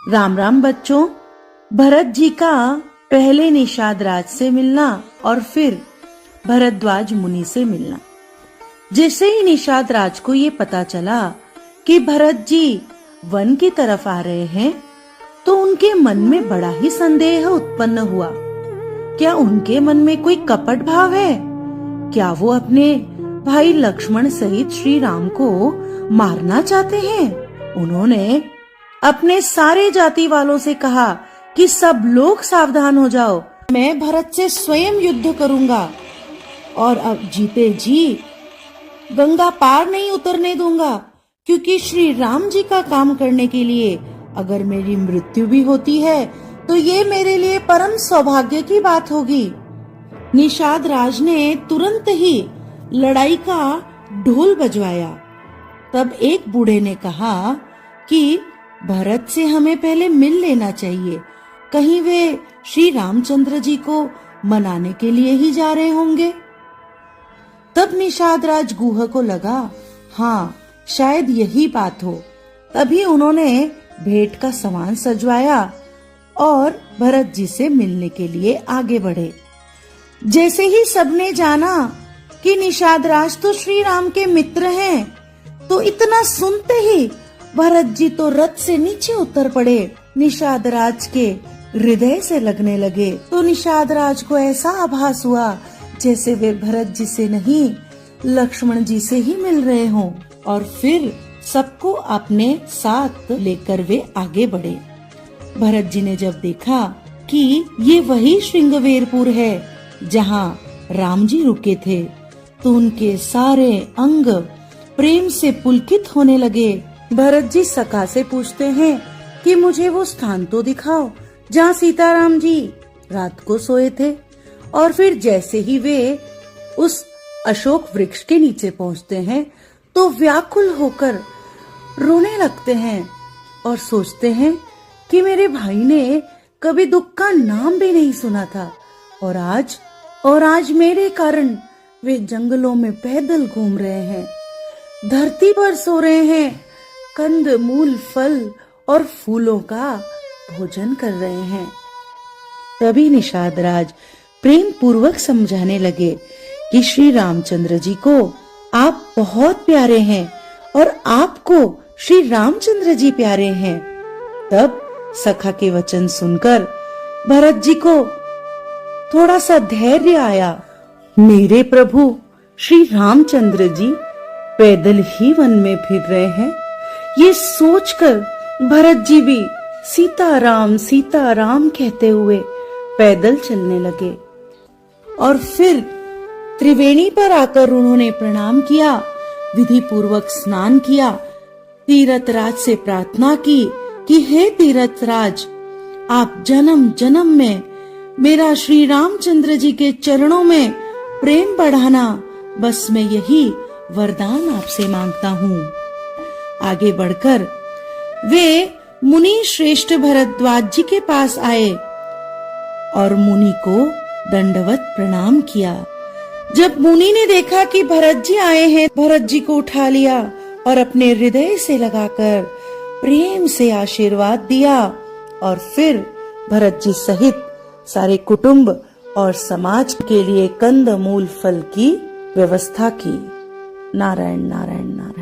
राम राम बच्चों। भरत जी का पहले निषाद राज से मिलना और फिर भरद्वाज मुनि से मिलना। जैसे ही निषाद राज को ये पता चला कि भरत जी वन की तरफ आ रहे हैं, तो उनके मन में बड़ा ही संदेह उत्पन्न हुआ। क्या उनके मन में कोई कपट भाव है? क्या वो अपने भाई लक्ष्मण सहित श्री राम को मारना चाहते हैं? उन्होंने अपने सारे जाति वालों से कहा कि सब लोग सावधान हो जाओ, मैं भरत से स्वयं युद्ध करूंगा और अब जीते जी गंगा पार नहीं उतरने दूंगा, क्योंकि श्री राम जी का काम करने के लिए अगर मेरी मृत्यु भी होती है तो ये मेरे लिए परम सौभाग्य की बात होगी। निषाद राज ने तुरंत ही लड़ाई का ढोल बजवाया। तब एक बूढ़े ने कहा कि भरत से हमें पहले मिल लेना चाहिए, कहीं वे श्री रामचंद्र जी को मनाने के लिए ही जा रहे होंगे। तब निषाद राज गुह को लगा, हाँ शायद यही बात हो। तभी उन्होंने भेंट का सामान सजवाया और भरत जी से मिलने के लिए आगे बढ़े। जैसे ही सबने जाना कि निषाद राज तो श्री राम के मित्र हैं, तो इतना सुनते ही भरत जी तो रथ से नीचे उतर पड़े, निषाद राज के हृदय से लगने लगे। तो निषाद राज को ऐसा आभास हुआ जैसे वे भरत जी से नहीं लक्ष्मण जी से ही मिल रहे हों। और फिर सबको अपने साथ लेकर वे आगे बढ़े। भरत जी ने जब देखा कि ये वही श्रृंगवेरपुर है जहाँ राम जी रुके थे, तो उनके सारे अंग प्रेम से पुलकित होने लगे। भरत जी सखा से पूछते हैं कि मुझे वो स्थान तो दिखाओ जहाँ सीताराम जी रात को सोए थे। और फिर जैसे ही वे उस अशोक वृक्ष के नीचे पहुँचते हैं तो व्याकुल होकर रोने लगते हैं और सोचते हैं कि मेरे भाई ने कभी दुख का नाम भी नहीं सुना था, और आज मेरे कारण वे जंगलों में पैदल घूम रहे हैं, धरती पर सो रहे हैं, कंद मूल फल और फूलों का भोजन कर रहे हैं। तभी निषाद राज प्रेम पूर्वक समझाने लगे कि श्री रामचंद्र जी को आप बहुत प्यारे हैं और आपको श्री रामचंद्र जी प्यारे हैं। तब सखा के वचन सुनकर भरत जी को थोड़ा सा धैर्य आया। मेरे प्रभु श्री रामचंद्र जी पैदल ही वन में फिर रहे हैं, ये सोचकर भरत जी भी सीता राम कहते हुए पैदल चलने लगे। और फिर त्रिवेणी पर आकर उन्होंने प्रणाम किया, विधि पूर्वक स्नान किया, तीरथराज से प्रार्थना की कि हे तीरथराज, आप जन्म जन्म में मेरा श्री रामचंद्र जी के चरणों में प्रेम बढ़ाना, बस मैं यही वरदान आपसे मांगता हूँ। आगे बढ़कर वे मुनि श्रेष्ठ भरद्वाज जी के पास आए और मुनि को दंडवत प्रणाम किया। जब मुनि ने देखा कि भरत जी आए हैं, भरत जी को उठा लिया और अपने हृदय से लगाकर प्रेम से आशीर्वाद दिया और फिर भरत जी सहित सारे कुटुंब और समाज के लिए कंद मूल फल की व्यवस्था की। नारायण नारायण नारायण।